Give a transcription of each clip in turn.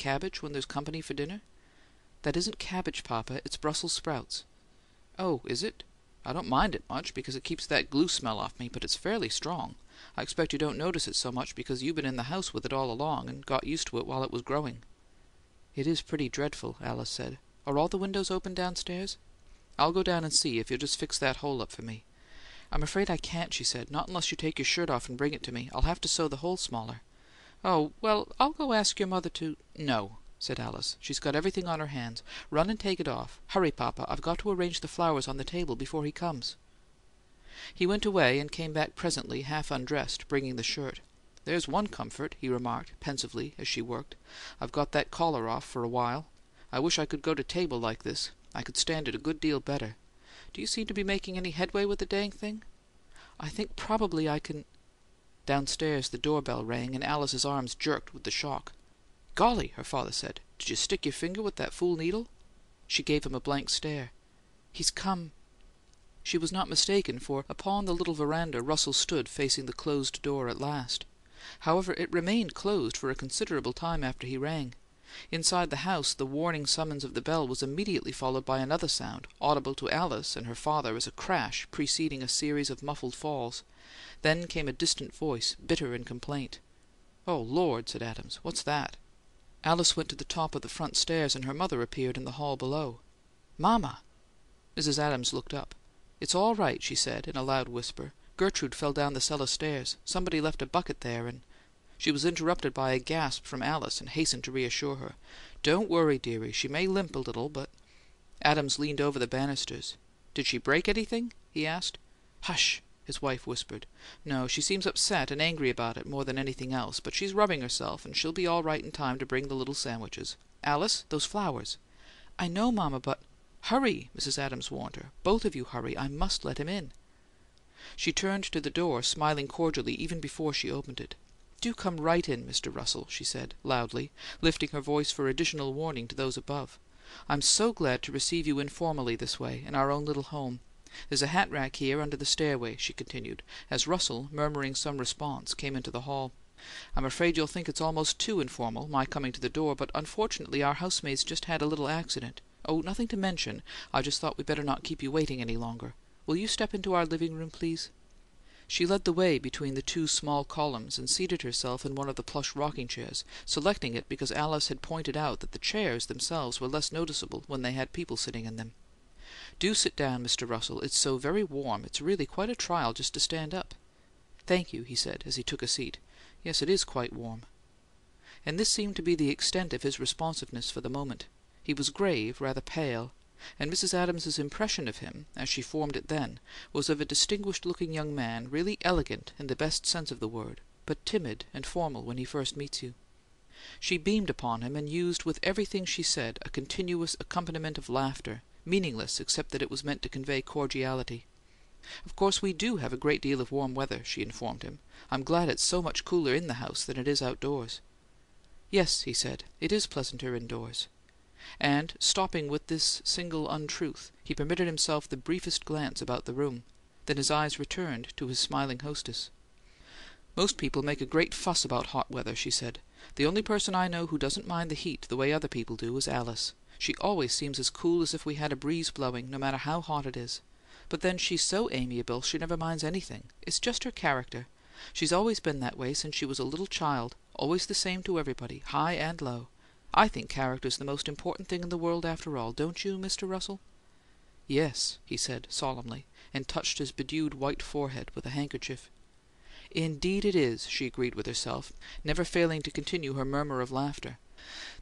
cabbage when there's company for dinner?" "That isn't cabbage, Papa. It's Brussels sprouts." "Oh, is it? I don't mind it much, because it keeps that glue smell off me, but it's fairly strong. I expect you don't notice it so much because you've been in the house with it all along and got used to it while it was growing." "It is pretty dreadful," Alice said. "Are all the windows open downstairs?" "I'll go down and see, if you'll just fix that hole up for me." "I'm afraid I can't," she said. "Not unless you take your shirt off and bring it to me. I'll have to sew the hole smaller." "Oh, well, I'll go ask your mother to—" "No," said Alice. "She's got everything on her hands. Run and take it off. Hurry, Papa. I've got to arrange the flowers on the table before he comes." He went away and came back presently, half undressed, bringing the shirt. "There's one comfort," he remarked, pensively, as she worked. "I've got that collar off for a while. I wish I could go to table like this. I could stand it a good deal better. Do you seem to be making any headway with the dang thing?" "I think probably I can—" Downstairs the doorbell rang, and Alice's arms jerked with the shock. "Golly!" her father said. "Did you stick your finger with that fool needle?" She gave him a blank stare. "He's come." She was not mistaken, for upon the little veranda Russell stood facing the closed door at last. However, it remained closed for a considerable time after he rang. Inside the house the warning summons of the bell was immediately followed by another sound, audible to Alice and her father as a crash preceding a series of muffled falls. Then came a distant voice, bitter in complaint. "Oh, Lord!" said Adams. "What's that?" Alice went to the top of the front stairs, and her mother appeared in the hall below. "Mama!" Mrs. Adams looked up. "It's all right," she said, in a loud whisper. "Gertrude fell down the cellar stairs. Somebody left a bucket there, and—" She was interrupted by a gasp from Alice, and hastened to reassure her. "Don't worry, dearie. She may limp a little, but—" Adams leaned over the banisters. "Did she break anything?" he asked. "Hush!" his wife whispered. "No, she seems upset and angry about it more than anything else, but she's rubbing herself, and she'll be all right in time to bring the little sandwiches. Alice, those flowers." "I know, Mama, but—" "Hurry!" Mrs. Adams warned her. "Both of you hurry. I must let him in." She turned to the door, smiling cordially even before she opened it. "Do come right in, Mr. Russell," she said, loudly, lifting her voice for additional warning to those above. "I'm so glad to receive you informally this way, in our own little home. There's a hat rack here under the stairway," she continued, as Russell, murmuring some response, came into the hall. "I'm afraid you'll think it's almost too informal, my coming to the door, but unfortunately our housemaid's just had a little accident. Oh, nothing to mention. I just thought we'd better not keep you waiting any longer. Will you step into our living room, please?" She led the way between the two small columns and seated herself in one of the plush rocking chairs, selecting it because Alice had pointed out that the chairs themselves were less noticeable when they had people sitting in them. "Do sit down, Mr. Russell. It's so very warm. It's really quite a trial just to stand up." "Thank you," he said, as he took a seat. "Yes, it is quite warm." And this seemed to be the extent of his responsiveness for the moment. He was grave, rather pale, and Mrs. Adams's impression of him, as she formed it then, was of a distinguished-looking young man, really elegant in the best sense of the word, but timid and formal when he first meets you. She beamed upon him, and used with everything she said a continuous accompaniment of laughter, meaningless except that it was meant to convey cordiality. "Of course we do have a great deal of warm weather," she informed him. "I'm glad it's so much cooler in the house than it is outdoors." "Yes," he said, "it is pleasanter indoors." And, stopping with this single untruth, he permitted himself the briefest glance about the room. Then his eyes returned to his smiling hostess. "Most people make a great fuss about hot weather," she said. "The only person I know who doesn't mind the heat the way other people do is Alice. She always seems as cool as if we had a breeze blowing, no matter how hot it is. But then she's so amiable she never minds anything. It's just her character. She's always been that way since she was a little child, always the same to everybody, high and low. I think character's the most important thing in the world, after all, don't you, Mr. Russell?" "Yes," he said, solemnly, and touched his bedewed white forehead with a handkerchief. "Indeed it is," she agreed with herself, never failing to continue her murmur of laughter.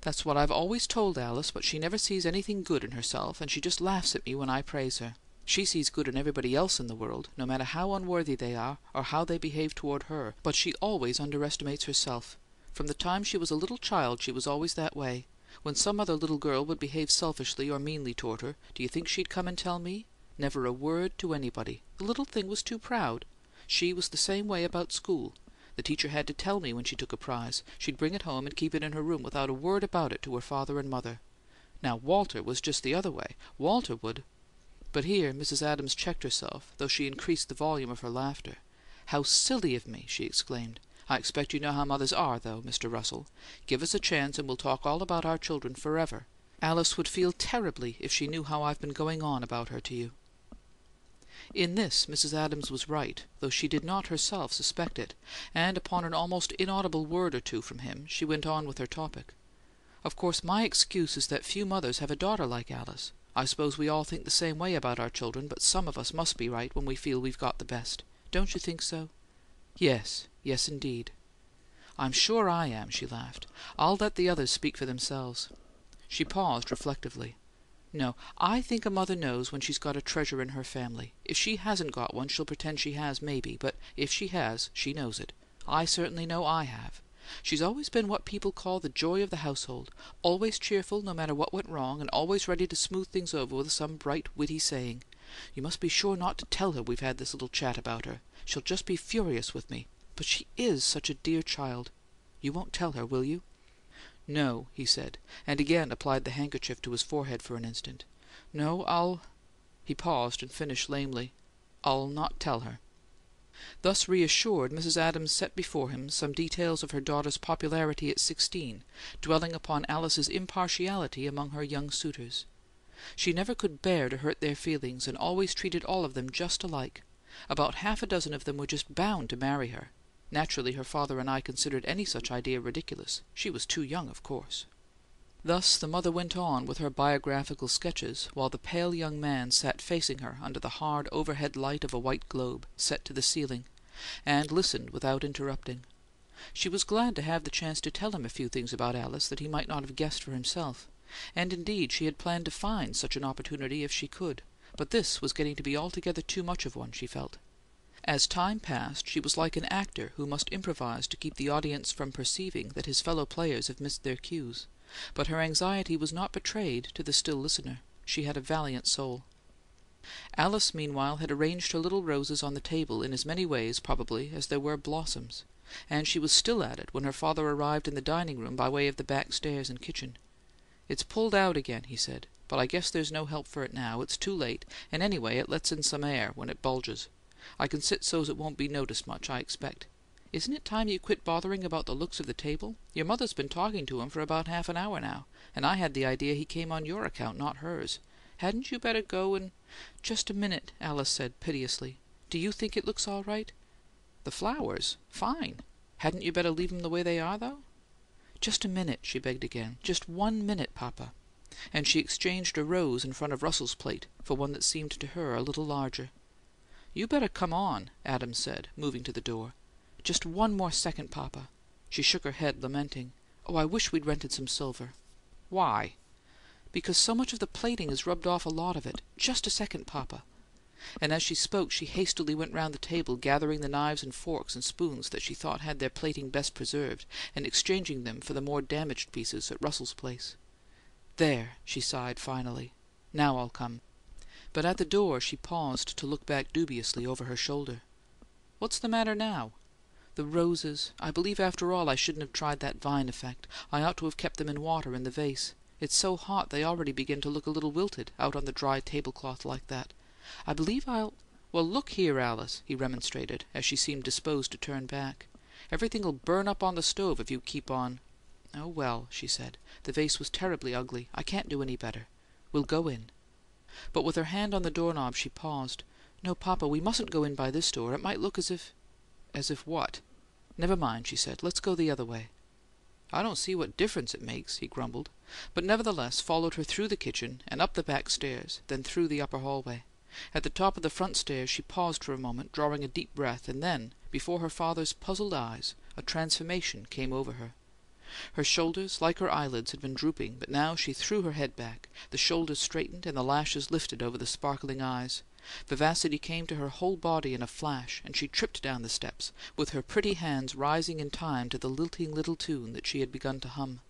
"That's what I've always told Alice, but she never sees anything good in herself, and she just laughs at me when I praise her. She sees good in everybody else in the world, no matter how unworthy they are or how they behave toward her, but she always underestimates herself. From the time she was a little child she was always that way. When some other little girl would behave selfishly or meanly toward her, do you think she'd come and tell me? Never a word to anybody. The little thing was too proud. She was the same way about school. The teacher had to tell me when she took a prize. She'd bring it home and keep it in her room without a word about it to her father and mother. Now Walter was just the other way. Walter would—" But here Mrs. Adams checked herself, though she increased the volume of her laughter. "How silly of me!" she exclaimed. I expect you know how mothers are, though, Mr. Russell. Give us a chance and we'll talk all about our children forever. Alice would feel terribly if she knew how I've been going on about her to you." In this Mrs. Adams was right, though she did not herself suspect it, and upon an almost inaudible word or two from him she went on with her topic. "Of course my excuse is that few mothers have a daughter like Alice. I suppose we all think the same way about our children, but some of us must be right when we feel we've got the best. Don't you think so?" "Yes, yes, indeed." "I'm sure I am," she laughed. "I'll let the others speak for themselves." She paused reflectively. "No, I think a mother knows when she's got a treasure in her family. If she hasn't got one, she'll pretend she has, maybe, but if she has, she knows it. I certainly know I have. She's always been what people call the joy of the household, always cheerful no matter what went wrong, and always ready to smooth things over with some bright, witty saying. You must be sure not to tell her we've had this little chat about her. She'll just be furious with me. But she is such a dear child. You won't tell her, will you?" "No," he said, and again applied the handkerchief to his forehead for an instant. "No, I'll—" He paused and finished lamely, "I'll not tell her." Thus reassured, Mrs. Adams set before him some details of her daughter's popularity at 16, dwelling upon Alice's impartiality among her young suitors. She never could bear to hurt their feelings, and always treated all of them just alike. About half a dozen of them were just bound to marry her. Naturally, her father and I considered any such idea ridiculous. She was too young, of course. Thus the mother went on with her biographical sketches, while the pale young man sat facing her under the hard overhead light of a white globe, set to the ceiling, and listened without interrupting. She was glad to have the chance to tell him a few things about Alice that he might not have guessed for himself, and indeed she had planned to find such an opportunity if she could, but this was getting to be altogether too much of one, she felt. As time passed, she was like an actor who must improvise to keep the audience from perceiving that his fellow players have missed their cues. But her anxiety was not betrayed to the still listener. She had a valiant soul. Alice, meanwhile, had arranged her little roses on the table in as many ways, probably, as there were blossoms, and she was still at it when her father arrived in the dining-room by way of the back stairs and kitchen. "It's pulled out again," he said, "but I guess there's no help for it now. It's too late, and anyway it lets in some air when it bulges. I can sit so's it won't be noticed much, I expect. Isn't it time you quit bothering about the looks of the table? Your mother's been talking to him for about half an hour now, and I had the idea he came on your account, not hers. Hadn't you better go and—" "Just a minute," Alice said piteously. "Do you think it looks all right?" "The flowers? Fine. Hadn't you better leave 'em the way they are, though?" "Just a minute," she begged again. "Just 1 minute, Papa." And she exchanged a rose in front of Russell's plate for one that seemed to her a little larger. "You better come on," Adams said, moving to the door. "Just 1 more second, Papa." She shook her head, lamenting. "Oh, I wish we'd rented some silver." "Why?" "Because so much of the plating has rubbed off a lot of it. Just a second, Papa." And as she spoke she hastily went round the table, gathering the knives and forks and spoons that she thought had their plating best preserved, and exchanging them for the more damaged pieces at Russell's place. "There!" she sighed finally. "Now I'll come." But at the door she paused to look back dubiously over her shoulder. "What's the matter now?" "The roses. I believe after all I shouldn't have tried that vine effect. I ought to have kept them in water in the vase. It's so hot they already begin to look a little wilted out on the dry tablecloth like that. I believe I'll—" "Well, look here, Alice," he remonstrated, as she seemed disposed to turn back. "Everything'll burn up on the stove if you keep on—" "Oh, well," she said. "The vase was terribly ugly. I can't do any better. We'll go in." But with her hand on the doorknob she paused. "No, Papa, we mustn't go in by this door. It might look as if—" "As if what?" "Never mind," she said. "Let's go the other way." "I don't see what difference it makes," he grumbled, but nevertheless followed her through the kitchen and up the back stairs, then through the upper hallway. At the top of the front stairs she paused for a moment, drawing a deep breath, and then, before her father's puzzled eyes, a transformation came over her. Her shoulders, like her eyelids, had been drooping, but now she threw her head back, the shoulders straightened and the lashes lifted over the sparkling eyes. Vivacity came to her whole body in a flash, and she tripped down the steps, with her pretty hands rising in time to the lilting little tune that she had begun to hum.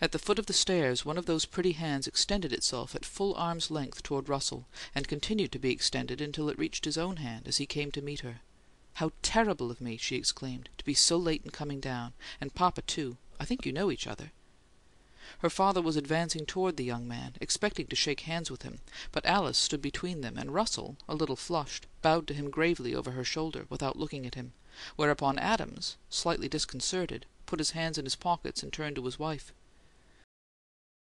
At the foot of the stairs one of those pretty hands extended itself at full arm's length toward Russell, and continued to be extended until it reached his own hand as he came to meet her. "How terrible of me," she exclaimed, "to be so late in coming down! And Papa, too. I think you know each other." Her father was advancing toward the young man, expecting to shake hands with him, but Alice stood between them, and Russell, a little flushed, bowed to him gravely over her shoulder, without looking at him; whereupon Adams, slightly disconcerted, put his hands in his pockets and turned to his wife.